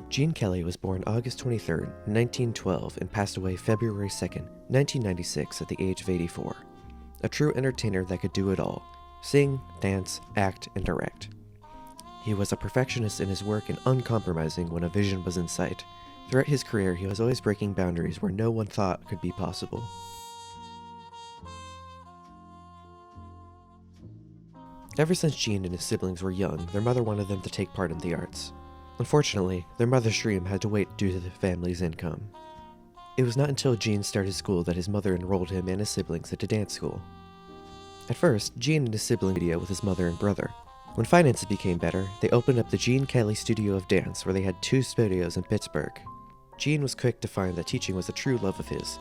Gene Kelly was born August 23, 1912, and passed away February 2, 1996, at the age of 84. A true entertainer that could do it all: sing, dance, act, and direct. He was a perfectionist in his work and uncompromising when a vision was in sight. Throughout his career, he was always breaking boundaries where no one thought could be possible. Ever since Gene and his siblings were young, their mother wanted them to take part in the arts. Unfortunately, their mother's dream had to wait due to the family's income. It was not until Gene started school that his mother enrolled him and his siblings into dance school. At first, Gene and his siblings studied with his mother and brother. When finances became better, they opened up the Gene Kelly Studio of Dance, where they had 2 studios in Pittsburgh. Gene was quick to find that teaching was a true love of his,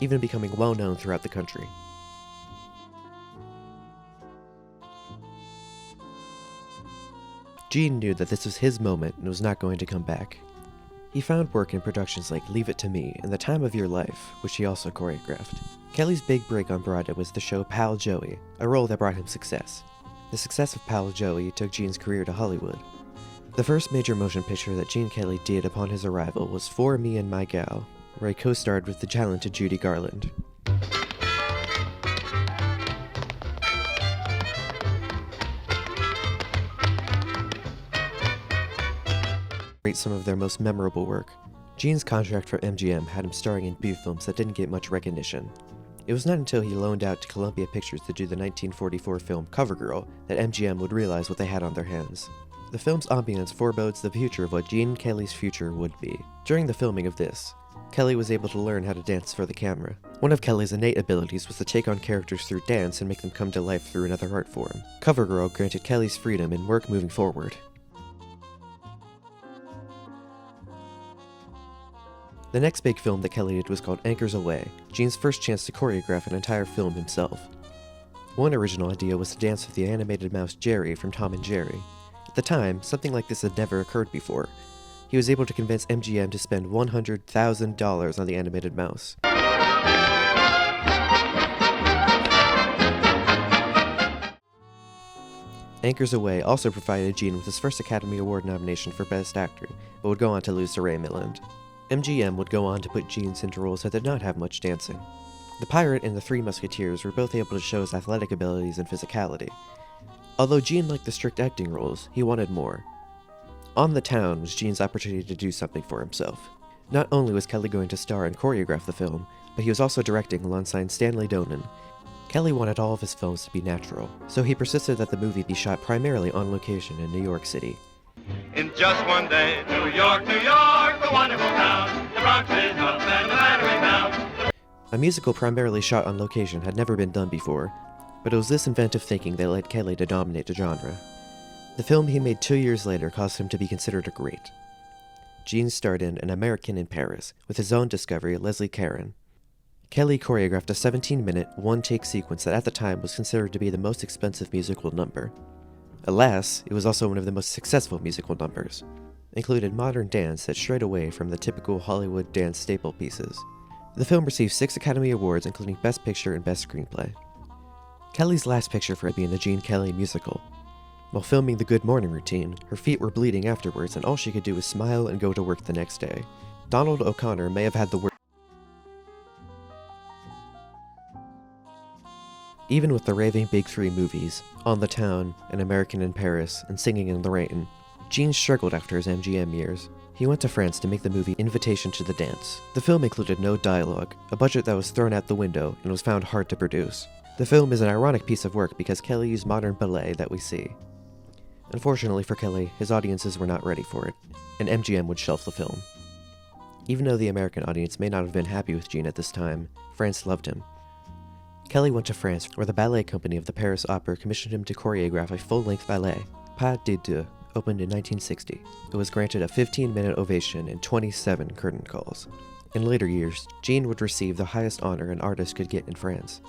even becoming well known throughout the country. Gene knew that this was his moment and was not going to come back. He found work in productions like Leave It to Me and The Time of Your Life, which he also choreographed. Kelly's big break on Broadway was the show Pal Joey, a role that brought him success. The success of Pal Joey took Gene's career to Hollywood. The first major motion picture that Gene Kelly did upon his arrival was For Me and My Gal, where he co-starred with the talented Judy Garland. Some of their most memorable work. Gene's contract for MGM had him starring in B films that didn't get much recognition. It was not until he loaned out to Columbia Pictures to do the 1944 film CoverGirl that MGM would realize what they had on their hands. The film's ambience forebodes the future of what Gene Kelly's future would be. During the filming of this, Kelly was able to learn how to dance for the camera. One of Kelly's innate abilities was to take on characters through dance and make them come to life through another art form. CoverGirl granted Kelly's freedom in work moving forward. The next big film that Kelly did was called Anchors Aweigh, Gene's first chance to choreograph an entire film himself. One original idea was to dance with the animated mouse Jerry from Tom and Jerry. At the time, something like this had never occurred before. He was able to convince MGM to spend $100,000 on the animated mouse. Anchors Aweigh also provided Gene with his first Academy Award nomination for Best Actor, but would go on to lose to Ray Milland. MGM would go on to put Gene into roles that did not have much dancing. The Pirate and the Three Musketeers were both able to show his athletic abilities and physicality. Although Gene liked the strict acting roles, he wanted more. On the Town was Gene's opportunity to do something for himself. Not only was Kelly going to star and choreograph the film, but he was also directing alongside Stanley Donen. Kelly wanted all of his films to be natural, so he persisted that the movie be shot primarily on location in New York City. In just one day, New York, the wonderful town. The Bronx is up and the Battery down. A musical primarily shot on location had never been done before, but it was this inventive thinking that led Kelly to dominate the genre. The film he made 2 years later caused him to be considered a great. Gene starred in An American in Paris, with his own discovery, Leslie Caron. Kelly choreographed a 17-minute, one-take sequence that at the time was considered to be the most expensive musical number. Alas, it was also one of the most successful musical numbers. It included modern dance that strayed away from the typical Hollywood dance staple pieces. The film received 6 Academy Awards, including Best Picture and Best Screenplay. Kelly's last picture for it being the Gene Kelly musical. While filming the Good Morning routine, her feet were bleeding afterwards and all she could do was smile and go to work the next day. Donald O'Connor may have had the worst. Even with the raving Big Three movies, On the Town, An American in Paris, and Singing in the Rain, Gene struggled after his MGM years. He went to France to make the movie Invitation to the Dance. The film included no dialogue, a budget that was thrown out the window and was found hard to produce. The film is an ironic piece of work because Kelly used modern ballet that we see. Unfortunately for Kelly, his audiences were not ready for it, and MGM would shelf the film. Even though the American audience may not have been happy with Gene at this time, France loved him. Kelly went to France, where the ballet company of the Paris Opera commissioned him to choreograph a full-length ballet, Pas de Deux, opened in 1960. It was granted a 15-minute ovation and 27 curtain calls. In later years, Jean would receive the highest honor an artist could get in France.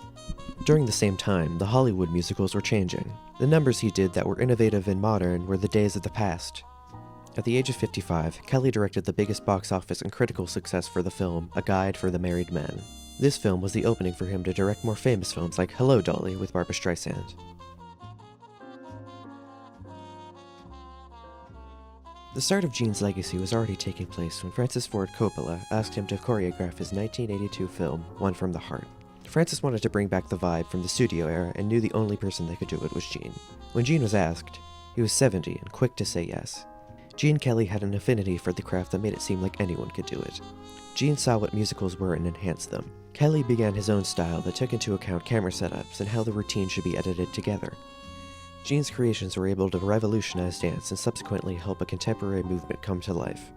During the same time, the Hollywood musicals were changing. The numbers he did that were innovative and modern were the days of the past. At the age of 55, Kelly directed the biggest box office and critical success for the film, A Guide for the Married Man. This film was the opening for him to direct more famous films like Hello, Dolly with Barbra Streisand. The start of Jean's legacy was already taking place when Francis Ford Coppola asked him to choreograph his 1982 film, One from the Heart. Francis wanted to bring back the vibe from the studio era and knew the only person that could do it was Jean. When Jean was asked, he was 70 and quick to say yes. Gene Kelly had an affinity for the craft that made it seem like anyone could do it. Gene saw what musicals were and enhanced them. Kelly began his own style that took into account camera setups and how the routine should be edited together. Gene's creations were able to revolutionize dance and subsequently help a contemporary movement come to life.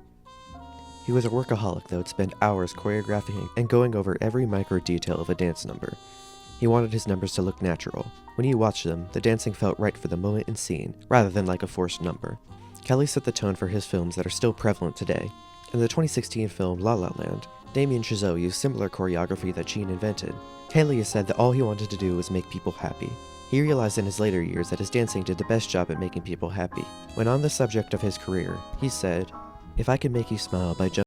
He was a workaholic that would spend hours choreographing and going over every micro detail of a dance number. He wanted his numbers to look natural. When you watched them, the dancing felt right for the moment and scene, rather than like a forced number. Kelly set the tone for his films that are still prevalent today. In the 2016 film La La Land, Damien Chazelle used similar choreography that Gene invented. Kelly has said that all he wanted to do was make people happy. He realized in his later years that his dancing did the best job at making people happy. When on the subject of his career, he said, "If I could make you smile by jumping..."